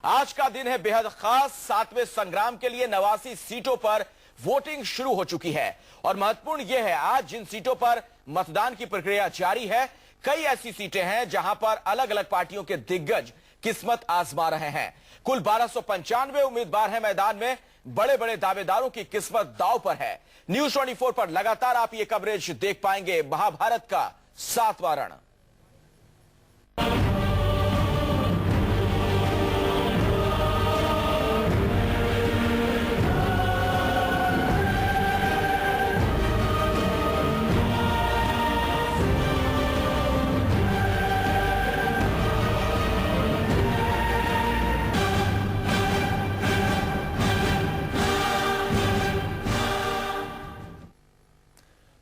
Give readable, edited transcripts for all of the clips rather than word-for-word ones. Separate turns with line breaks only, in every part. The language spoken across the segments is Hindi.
आज का दिन है बेहद खास। 7वें संग्राम के लिए 89 सीटों पर वोटिंग शुरू हो चुकी है और महत्वपूर्ण यह है आज जिन सीटों पर मतदान की प्रक्रिया जारी है, कई ऐसी सीटें हैं जहां पर अलग अलग पार्टियों के दिग्गज किस्मत आजमा रहे हैं। कुल 1295 उम्मीदवार हैं मैदान में। बड़े बड़े दावेदारों की किस्मत दांव पर है। न्यूज 24 पर लगातार आप ये कवरेज देख पाएंगे। महाभारत का 7वां रण।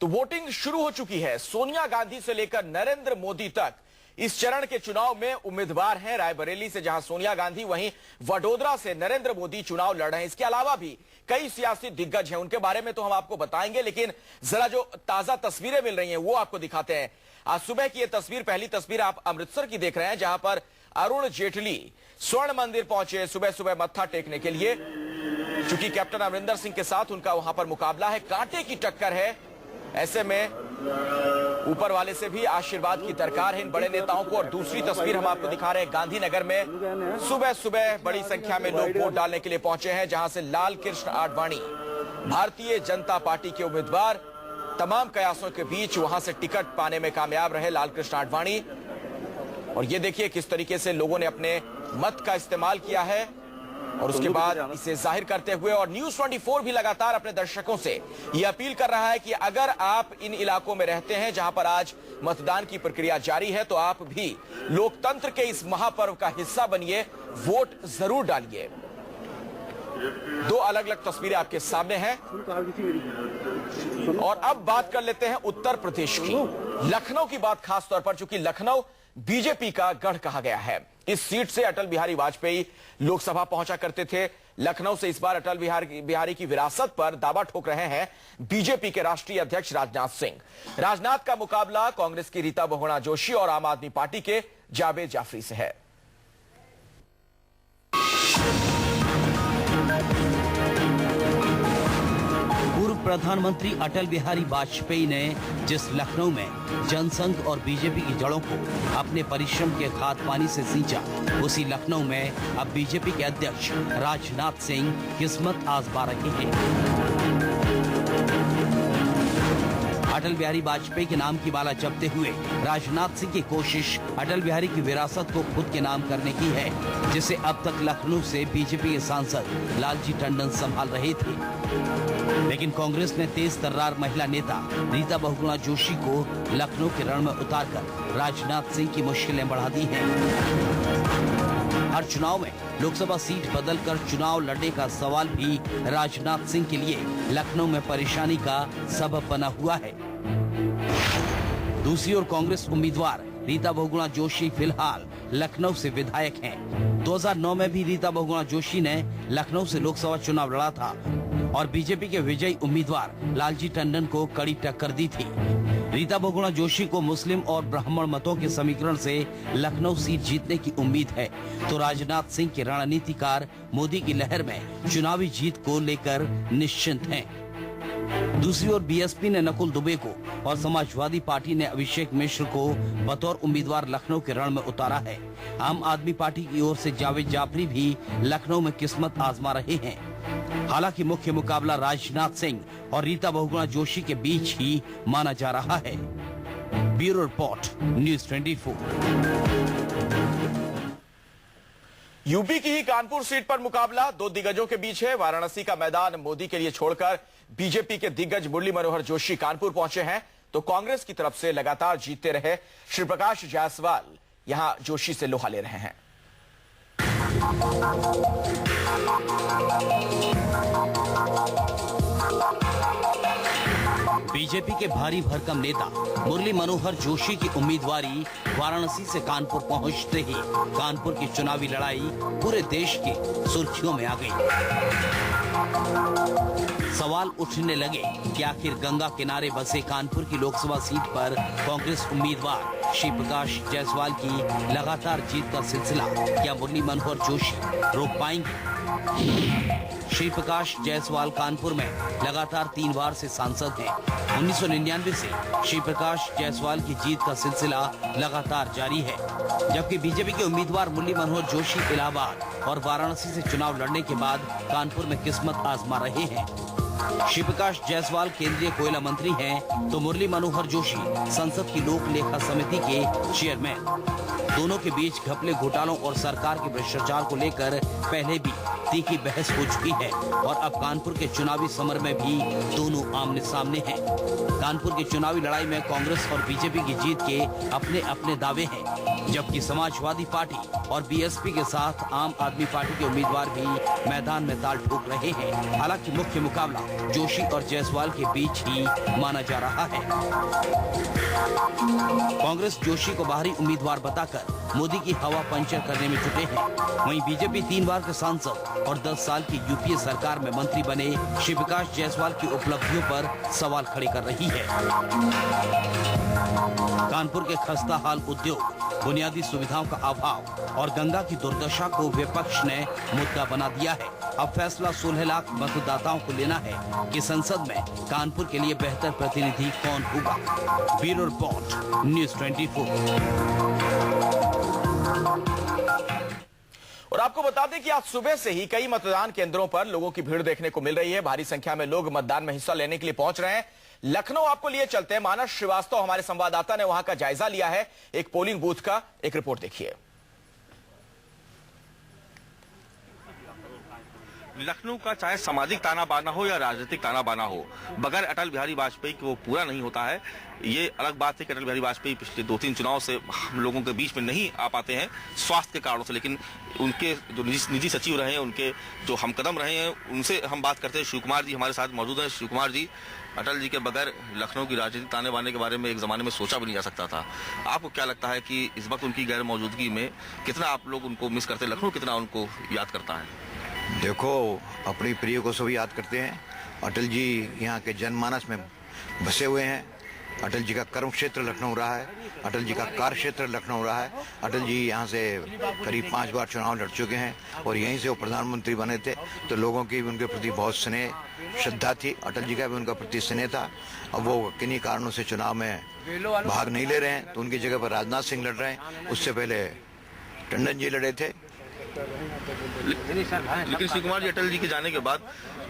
तो वोटिंग शुरू हो चुकी है। सोनिया गांधी से लेकर नरेंद्र मोदी तक इस चरण के चुनाव में उम्मीदवार हैं। रायबरेली से जहां सोनिया गांधी, वहीं वडोदरा से नरेंद्र मोदी चुनाव लड़ रहे हैं। इसके अलावा भी कई सियासी दिग्गज हैं, उनके बारे में तो हम आपको बताएंगे, लेकिन जरा जो ताजा तस्वीरें मिल रही हैं वो आपको दिखाते हैं। आज सुबह की यह पहली तस्वीर आप अमृतसर की देख रहे हैं, जहां पर अरुण जेटली स्वर्ण मंदिर पहुंचे सुबह सुबह मत्था टेकने के लिए। चूंकि कैप्टन अमरिंदर सिंह के साथ उनका वहां पर मुकाबला है, कांटे की टक्कर है, ऐसे में ऊपर वाले से भी आशीर्वाद की दरकार है इन बड़े नेताओं को। और दूसरी तस्वीर हम आपको दिखा रहे हैं गांधीनगर में सुबह सुबह बड़ी संख्या में लोग वोट डालने के लिए पहुंचे हैं, जहां से लाल कृष्ण आडवाणी भारतीय जनता पार्टी के उम्मीदवार तमाम कयासों के बीच वहां से टिकट पाने में कामयाब रहे लाल कृष्ण आडवाणी। और ये देखिए किस तरीके से लोगों ने अपने मत का इस्तेमाल किया है और उसके बाद इसे जाहिर करते हुए। और न्यूज 24 भी लगातार अपने दर्शकों से यह अपील कर रहा है कि अगर आप इन इलाकों में रहते हैं जहां पर आज मतदान की प्रक्रिया जारी है, तो आप भी लोकतंत्र के इस महापर्व का हिस्सा बनिए, वोट जरूर डालिए। दो अलग अलग तस्वीरें आपके सामने हैं। और अब बात कर लेते हैं उत्तर प्रदेश की, लखनऊ की बात खास तौर पर, चूंकि लखनऊ बीजेपी का गढ़ कहा गया है। इस सीट से अटल बिहारी वाजपेयी लोकसभा पहुंचा करते थे। लखनऊ से इस बार अटल बिहारी की विरासत पर दावा ठोक रहे हैं बीजेपी के राष्ट्रीय अध्यक्ष राजनाथ सिंह। राजनाथ का मुकाबला कांग्रेस की रीता बहुगुणा जोशी और आम आदमी पार्टी के जावेद जाफरी से है।
पूर्व प्रधानमंत्री अटल बिहारी वाजपेयी ने जिस लखनऊ में जनसंघ और बीजेपी की जड़ों को अपने परिश्रम के खाद पानी से सींचा, उसी लखनऊ में अब बीजेपी के अध्यक्ष राजनाथ सिंह किस्मत आजमा रहे हैं। अटल बिहारी वाजपेयी के नाम की माला जपते हुए राजनाथ सिंह की कोशिश अटल बिहारी की विरासत को खुद के नाम करने की है, जिसे अब तक लखनऊ से बीजेपी के सांसद लालजी टंडन संभाल रहे थे। लेकिन कांग्रेस ने तेज तर्रार महिला नेता रीता बहुगुणा जोशी को लखनऊ के रण में उतारकर राजनाथ सिंह की मुश्किलें बढ़ा दी हैं। हर चुनाव में लोकसभा सीट बदलकर चुनाव लड़ने का सवाल भी राजनाथ सिंह के लिए लखनऊ में परेशानी का सबब बना हुआ है। दूसरी ओर कांग्रेस उम्मीदवार रीता बहुगुणा जोशी फिलहाल लखनऊ से विधायक हैं। 2009 में भी रीता बहुगुणा जोशी ने लखनऊ से लोकसभा चुनाव लड़ा था और बीजेपी के विजयी उम्मीदवार लालजी टंडन को कड़ी टक्कर दी थी। रीता बहुगुणा जोशी को मुस्लिम और ब्राह्मण मतों के समीकरण से लखनऊ सीट जीतने की उम्मीद है, तो राजनाथ सिंह के रणनीतिकार मोदी की लहर में चुनावी जीत को लेकर निश्चिंत हैं। दूसरी ओर बीएसपी ने नकुल दुबे को और समाजवादी पार्टी ने अभिषेक मिश्र को बतौर उम्मीदवार लखनऊ के रण में उतारा है। आम आदमी पार्टी की ओर से जावेद जाफरी भी लखनऊ में किस्मत आजमा रहे हैं। हालांकि मुख्य मुकाबला राजनाथ सिंह और रीता बहुगुणा जोशी के बीच ही माना जा रहा है। Bureau report, news 24।
यूपी की ही कानपुर सीट पर मुकाबला दो दिग्गजों के बीच है। वाराणसी का मैदान मोदी के लिए छोड़कर बीजेपी के दिग्गज मुरली मनोहर जोशी कानपुर पहुंचे हैं, तो कांग्रेस की तरफ से लगातार जीतते रहे श्री प्रकाश जायसवाल यहां जोशी से लोहा ले रहे हैं।
बीजेपी के भारी भरकम नेता मुरली मनोहर जोशी की उम्मीदवारी वाराणसी से कानपुर पहुंचते ही कानपुर की चुनावी लड़ाई पूरे देश की सुर्खियों में आ गई। सवाल उठने लगे कि आखिर गंगा किनारे बसे कानपुर की लोकसभा सीट पर कांग्रेस उम्मीदवार श्री प्रकाश जायसवाल की लगातार जीत का सिलसिला क्या मुरली मनोहर जोशी रोक पाएंगे? श्री प्रकाश जायसवाल कानपुर में लगातार 3 बार से सांसद हैं। 1999 से श्री प्रकाश जायसवाल की जीत का सिलसिला लगातार जारी है, जबकि बीजेपी के उम्मीदवार मुरली मनोहर जोशी इलाहाबाद और वाराणसी से चुनाव लड़ने के बाद कानपुर में किस्मत आजमा रहे हैं। श्री प्रकाश जायसवाल केंद्रीय कोयला मंत्री हैं, तो मुरली मनोहर जोशी संसद की लोक लेखा समिति के चेयरमैन। दोनों के बीच घपले घोटालों और सरकार के भ्रष्टाचार को लेकर पहले भी तीखी बहस हो चुकी है और अब कानपुर के चुनावी समर में भी दोनों आमने सामने हैं। कानपुर की चुनावी लड़ाई में कांग्रेस और बीजेपी की जीत के अपने अपने दावे हैं, जबकि समाजवादी पार्टी और बीएसपी के साथ आम आदमी पार्टी के उम्मीदवार भी मैदान में ताल ठोक रहे हैं। हालांकि मुख्य मुकाबला जोशी और जायसवाल के बीच ही माना जा रहा है। कांग्रेस जोशी को बाहरी उम्मीदवार बताकर मोदी की हवा पंचर करने में जुटे हैं। वहीं बीजेपी 3 बार के सांसद और 10 साल की यूपीए सरकार में मंत्री बने श्री प्रकाश जायसवाल की उपलब्धियों पर सवाल खड़े कर रही है। कानपुर के खस्ता हाल उद्योग, बुनियादी सुविधाओं का अभाव और गंगा की दुर्दशा को विपक्ष ने मुद्दा बना दिया है। अब फैसला 16 लाख मतदाताओं को लेना है कि संसद में कानपुर के लिए बेहतर प्रतिनिधि कौन होगा। Bureau report, news 24।
और आपको बता दें कि आज सुबह से ही कई मतदान केंद्रों पर लोगों की भीड़ देखने को मिल रही है। भारी संख्या में लोग मतदान में हिस्सा लेने के लिए पहुंच रहे हैं। लखनऊ आपको लिए चलते हैं। मानस श्रीवास्तव हमारे संवाददाता ने वहां का जायजा लिया है एक पोलिंग बूथ का। एक रिपोर्ट देखिए।
लखनऊ का चाहे सामाजिक ताना बाना हो या राजनीतिक ताना बाना हो, बगैर अटल बिहारी वाजपेयी के वो पूरा नहीं होता है। ये अलग बात है कि अटल बिहारी वाजपेयी पिछले 2-3 चुनाव से हम लोगों के बीच में नहीं आ पाते हैं स्वास्थ्य के कारणों से, लेकिन उनके जो निजी सचिव रहे हैं, उनके जो हमकदम रहे हैं, उनसे हम बात करते हैं। शिव कुमार जी हमारे साथ मौजूद हैं। शिव कुमार जी, अटल जी के बगैर लखनऊ की राजनीतिक ताने बाने के बारे में एक जमाने में सोचा भी नहीं जा सकता था। आपको क्या लगता है कि इस वक्त उनकी गैर मौजूदगी में कितना आप लोग उनको मिस करते हैं, लखनऊ कितना उनको याद करता है?
देखो, अपनी प्रिय को सभी याद करते हैं। अटल जी यहाँ के जनमानस में बसे हुए हैं। अटल जी का कर्म क्षेत्र लखनऊ रहा है, अटल जी का कार्य क्षेत्र लखनऊ रहा है। अटल जी यहाँ से करीब 5 बार चुनाव लड़ चुके हैं और यहीं से वो प्रधानमंत्री बने थे, तो लोगों की भी उनके प्रति बहुत स्नेह श्रद्धा थी। अटल जी का भी उनका प्रति स्नेह था। अब वो किन्हीं कारणों से चुनाव में भाग नहीं ले रहे हैं, तो उनकी जगह पर राजनाथ सिंह लड़ रहे हैं। उससे पहले टंडन जी लड़े थे।
लेकिन शिव कुमार जी, अटल जी के जाने के बाद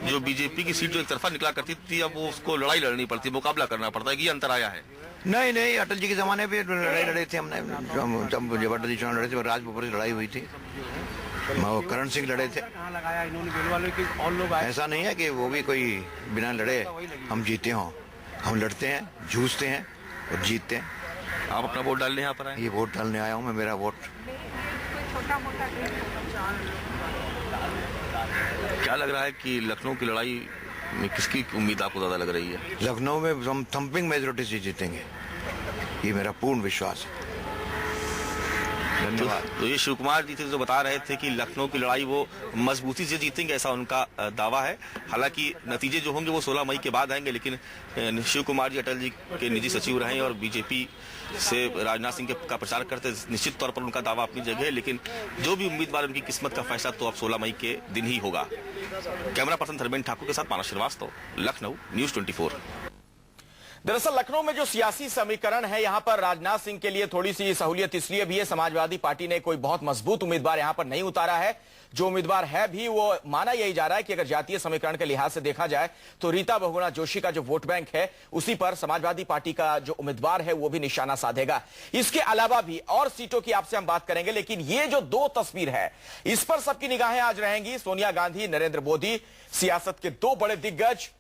जो बीजेपी की सीट जो एक तरफा निकला करती थी, अब वो उसको लड़ाई लड़नी पड़ती, मुकाबला करना पड़ता है। कि ये अंतर आया है?
नहीं, अटल जी के जमाने पे लड़ाई लड़े थे हमने। जब अटल जी चुनाव लड़े थे, राजभवन से लड़ाई हुई थी। करण सिंह लड़े थे। ऐसा नहीं है कि वो भी कोई बिना लड़े हम जीते हों। हम लड़ते हैं, जूझते हैं और जीतते हैं।
आप अपना वोट डालने यहाँ पर आए?
ये वोट डालने आया हूँ मैं। मेरा वोट
क्या लग रहा है कि लखनऊ की लड़ाई में किसकी उम्मीद आपको ज्यादा लग रही है?
लखनऊ में हम थंपिंग मेजोरिटी से जीतेंगे, ये मेरा पूर्ण विश्वास है। धन्यवाद।
तो ये शिव कुमार जी थे जो बता रहे थे कि लखनऊ की लड़ाई वो मजबूती से जीतेंगे, ऐसा उनका दावा है। हालांकि नतीजे जो होंगे वो 16 मई के बाद आएंगे, लेकिन शिव कुमार जी अटल जी के निजी सचिव रहे और बीजेपी से राजनाथ सिंह का प्रचार करते, निश्चित तौर पर उनका दावा अपनी जगह है। लेकिन जो भी उम्मीदवार, उनकी किस्मत का फैसला तो अब 16 मई के दिन ही होगा। कैमरा पर्सन धर्मेंद्र ठाकुर के साथ मानस श्रीवास्तव, लखनऊ, न्यूज़ 24।
दरअसल लखनऊ में जो सियासी समीकरण है, यहां पर राजनाथ सिंह के लिए थोड़ी सी सहूलियत इसलिए भी है, समाजवादी पार्टी ने कोई बहुत मजबूत उम्मीदवार यहां पर नहीं उतारा है। जो उम्मीदवार है भी वो माना यही जा रहा है कि अगर जातीय समीकरण के लिहाज से देखा जाए तो रीता बहुगुणा जोशी का जो वोट बैंक है उसी पर समाजवादी पार्टी का जो उम्मीदवार है वो भी निशाना साधेगा। इसके अलावा भी और सीटों की आपसे हम बात करेंगे, लेकिन ये जो 2 तस्वीर है इस पर सबकी निगाहें आज रहेंगी। सोनिया गांधी, नरेंद्र मोदी, सियासत के 2 बड़े दिग्गज,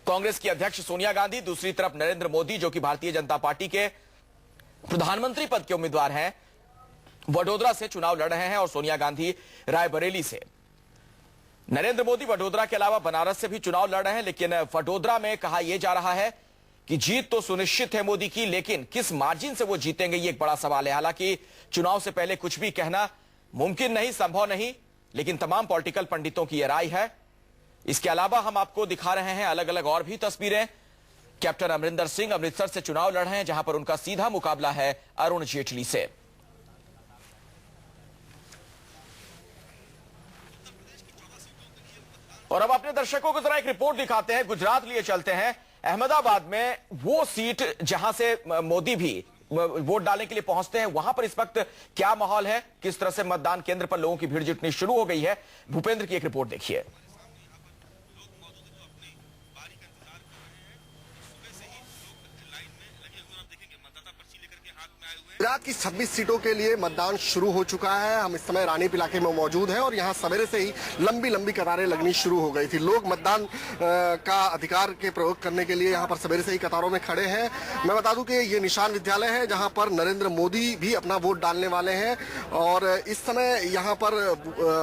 कांग्रेस की अध्यक्ष सोनिया गांधी, दूसरी तरफ नरेंद्र मोदी जो कि भारतीय जनता पार्टी के प्रधानमंत्री पद के उम्मीदवार हैं, वडोदरा से चुनाव लड़ रहे हैं और सोनिया गांधी रायबरेली से। नरेंद्र मोदी वडोदरा के अलावा बनारस से भी चुनाव लड़ रहे हैं, लेकिन वडोदरा में कहा यह जा रहा है कि जीत तो सुनिश्चित है मोदी की, लेकिन किस मार्जिन से वो जीतेंगे ये एक बड़ा सवाल है। हालांकि चुनाव से पहले कुछ भी कहना मुमकिन नहीं, संभव नहीं, लेकिन तमाम पॉलिटिकल पंडितों की यह राय है। इसके अलावा हम आपको दिखा रहे हैं अलग अलग और भी तस्वीरें। कैप्टन अमरिंदर सिंह अमृतसर से चुनाव लड़ रहे हैं, जहां पर उनका सीधा मुकाबला है अरुण जेटली से। और अब अपने दर्शकों को जरा एक रिपोर्ट दिखाते हैं, गुजरात लिए चलते हैं। अहमदाबाद में वो सीट जहां से मोदी भी वोट डालने के लिए पहुंचते हैं, वहां पर इस वक्त क्या माहौल है, किस तरह से मतदान केंद्र पर लोगों की भीड़ जुटनी शुरू हो गई है, भूपेंद्र की एक रिपोर्ट देखिए।
गुजरात की 26 सीटों के लिए मतदान शुरू हो चुका है। हम इस समय रानीप इलाके में मौजूद हैं और यहाँ सवेरे से ही लंबी लंबी कतारें लगनी शुरू हो गई थी। लोग मतदान का अधिकार के प्रयोग करने के लिए यहाँ पर सवेरे से ही कतारों में खड़े हैं। मैं बता दूं कि ये निशान विद्यालय है जहाँ पर नरेंद्र मोदी भी अपना वोट डालने वाले हैं और इस समय यहाँ पर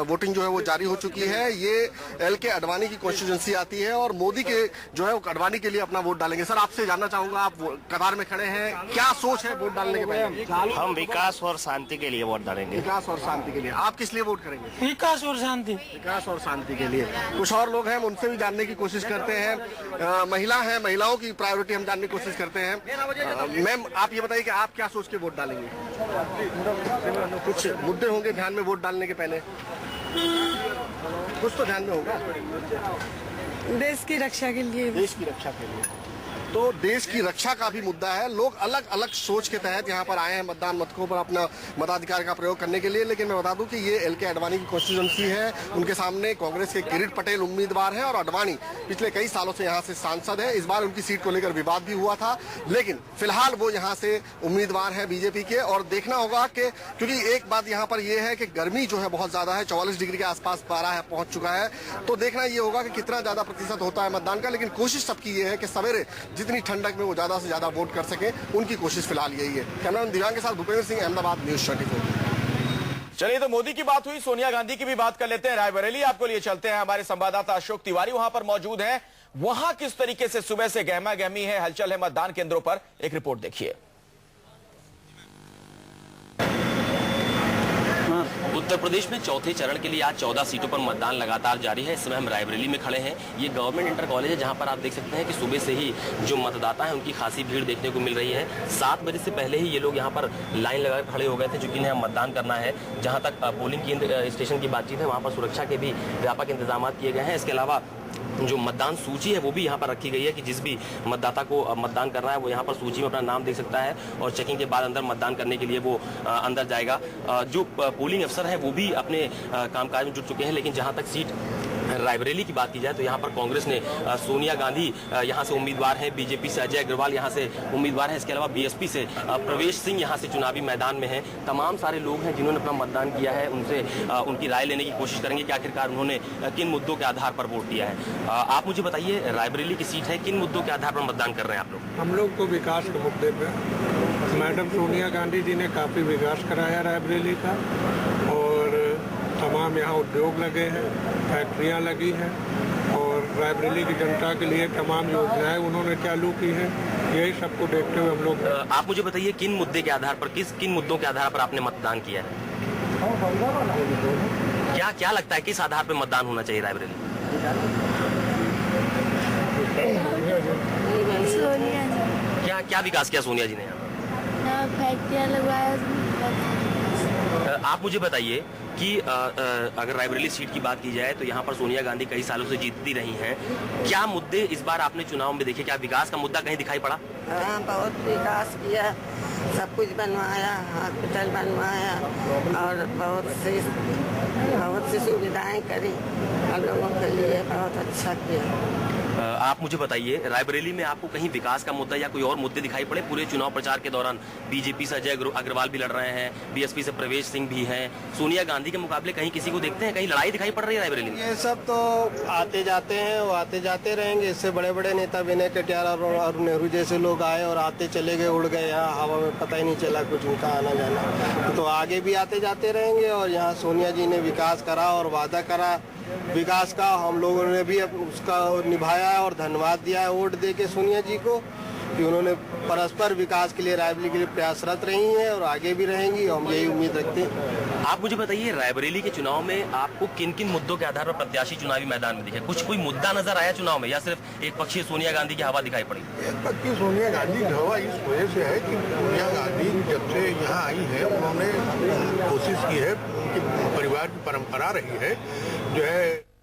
वोटिंग जो है वो जारी हो चुकी है। ये LK आडवाणी की कॉन्स्टिट्यूंसी आती है और मोदी के जो है वो आडवाणी के लिए अपना वोट डालेंगे। सर, आपसे जानना चाहूंगा, आप कतार में खड़े हैं, क्या सोच है वोट डालने के पहले?
हम विकास और शांति के लिए वोट डालेंगे।
विकास और शांति के लिए। आप किस लिए वोट करेंगे?
विकास और शांति।
विकास और शांति के लिए। कुछ और लोग हैं, उनसे भी जानने की कोशिश करते हैं। महिला है, महिलाओं की प्रायोरिटी हम जानने की कोशिश करते हैं। मैम, आप ये बताइए कि आप क्या सोच के वोट डालेंगे? कुछ मुद्दे होंगे ध्यान में वोट डालने के पहले? कुछ तो ध्यान में होगा।
देश की रक्षा के लिए।
देश की रक्षा के लिए। तो देश की रक्षा का भी मुद्दा है। लोग अलग अलग सोच के तहत यहाँ पर आए हैं मतदान मथकों पर अपना मताधिकार का प्रयोग करने के लिए। लेकिन मैं बता दूं कि ये LK आडवाणी की कॉन्स्टिट्यूंसी है। उनके सामने कांग्रेस के किरीट पटेल उम्मीदवार हैं और आडवाणी पिछले कई सालों से यहाँ से सांसद है। इस बार उनकी सीट को लेकर विवाद भी हुआ था, लेकिन फिलहाल वो यहाँ से उम्मीदवार है बीजेपी के। और देखना होगा कि क्योंकि एक बात यहाँ पर यह है कि गर्मी जो है बहुत ज्यादा है, 44 डिग्री के आसपास पारा पहुंच चुका है। तो देखना ये होगा कि कितना ज्यादा प्रतिशत होता है मतदान का। लेकिन कोशिश सबकी ये है कि सवेरे जितनी ठंडक में वो ज्यादा से ज्यादा वोट कर सके, उनकी कोशिश फिलहाल यही है। कैमरामैन दिव्यांग के साथ भूपेंद्र सिंह, अहमदाबाद, न्यूज़ 24।
चलिए, तो मोदी की बात हुई, सोनिया गांधी की भी बात कर लेते हैं। रायबरेली आपको लिए चलते हैं। हमारे संवाददाता अशोक तिवारी वहां पर मौजूद हैं। वहां किस तरीके से सुबह से गहमा गहमी है, हलचल है मतदान केंद्रों पर, एक रिपोर्ट देखिए।
उत्तर प्रदेश में चौथे चरण के लिए आज 14 सीटों पर मतदान लगातार जारी है। इस समय हम रायबरेली में खड़े हैं। ये गवर्नमेंट इंटर कॉलेज है, जहां पर आप देख सकते हैं कि सुबह से ही जो मतदाता है उनकी खासी भीड़ देखने को मिल रही है। 7 बजे से पहले ही ये लोग यहाँ पर लाइन लगाकर खड़े हो गए थे, चूंकि इन्हें मतदान करना है। जहाँ तक पोलिंग केंद्र स्टेशन की बातचीत है, वहाँ पर सुरक्षा के भी व्यापक इंतजाम किए गए हैं। इसके अलावा जो मतदान सूची है वो भी यहाँ पर रखी गई है कि जिस भी मतदाता को मतदान करना है वो यहाँ पर सूची में अपना नाम देख सकता है और चेकिंग के बाद अंदर मतदान करने के लिए वो अंदर जाएगा। जो पोलिंग अफसर हैं वो भी अपने कामकाज में जुट चुके हैं। लेकिन जहाँ तक सीट रायबरेली की बात की जाए तो यहाँ पर कांग्रेस ने सोनिया गांधी यहाँ से उम्मीदवार हैं, बीजेपी से अजय अग्रवाल यहाँ से उम्मीदवार हैं, इसके अलावा BSP से प्रवेश सिंह यहाँ से चुनावी मैदान में हैं। तमाम सारे लोग हैं जिन्होंने अपना मतदान किया है, उनसे उनकी राय लेने की कोशिश करेंगे कि आखिरकार उन्होंने किन मुद्दों के आधार पर वोट दिया है। आप मुझे बताइए, रायबरेली की सीट है, किन मुद्दों के आधार पर मतदान कर रहे हैं आप लोग?
हम लोग तो विकास के मुद्दे पे, मैडम सोनिया गांधी जी ने काफ़ी विकास कराया रायबरेली का और तमाम यहाँ उद्योग लगे हैं, फैक्ट्रियाँ लगी हैं और रायबरेली की जनता के लिए तमाम योजनाएं उन्होंने चालू की हैं। यही सबको देखते हुए हम लोग।
आप मुझे बताइए, किन मुद्दे के आधार पर, किन मुद्दों के आधार पर आपने मतदान किया है? क्या लगता है किस आधार पर मतदान होना चाहिए रायबरेली?
सोनिया
क्या विकास किया सोनिया जी ने यहाँ?
फैक्ट्रियाँ लगवाया।
आप मुझे बताइए कि अगर रायबरेली सीट की बात की जाए तो यहाँ पर सोनिया गांधी कई सालों से जीतती रही हैं। क्या मुद्दे इस बार आपने चुनाव में देखे? क्या विकास का मुद्दा कहीं दिखाई पड़ा?
हाँ, बहुत विकास किया, सब कुछ बनवाया, हॉस्पिटल बनवाया और बहुत सी सुविधाएं करी हम लोगों के लिए, बहुत अच्छा किया।
आप मुझे बताइए, रायबरेली में आपको कहीं विकास का मुद्दा या कोई और मुद्दे दिखाई पड़े? पूरे चुनाव प्रचार के दौरान बीजेपी से अजय अग्रवाल भी लड़ रहे हैं, BSP से प्रवेश सिंह भी हैं। सोनिया गांधी के मुकाबले कहीं किसी को देखते हैं, कहीं लड़ाई दिखाई पड़ रही है रायबरेली में?
ये सब तो आते जाते हैं, वो आते जाते रहेंगे। इससे बड़े बड़े नेता विनय कटियार और नेहरू जैसे लोग आए और आते चले गए, उड़ गए, यहाँ हवा में पता ही नहीं चला कुछ उनका आना जाना। तो आगे भी आते जाते रहेंगे। और यहाँ सोनिया जी ने विकास करा और वादा करा विकास का, हम लोगों ने भी उसका निभाया और धन्यवाद दिया है वोट दे के सोनिया जी को कि उन्होंने परस्पर विकास के लिए रायबरेली के लिए प्रयासरत रही हैं और आगे भी रहेंगी। हम यही उम्मीद रखते हैं।
आप मुझे बताइए, रायबरेली के चुनाव में आपको किन किन मुद्दों के आधार पर प्रत्याशी चुनावी मैदान में दिखे? कुछ कोई मुद्दा नजर आया चुनाव में, या सिर्फ एक पक्षीय सोनिया गांधी की हवा दिखाई पड़ी?
एक पक्षी सोनिया गांधी की हवा इस वजह से है कि सोनिया गांधी जब से यहाँ आई है उन्होंने कोशिश की है, उनकी परिवार की परंपरा रही है जो है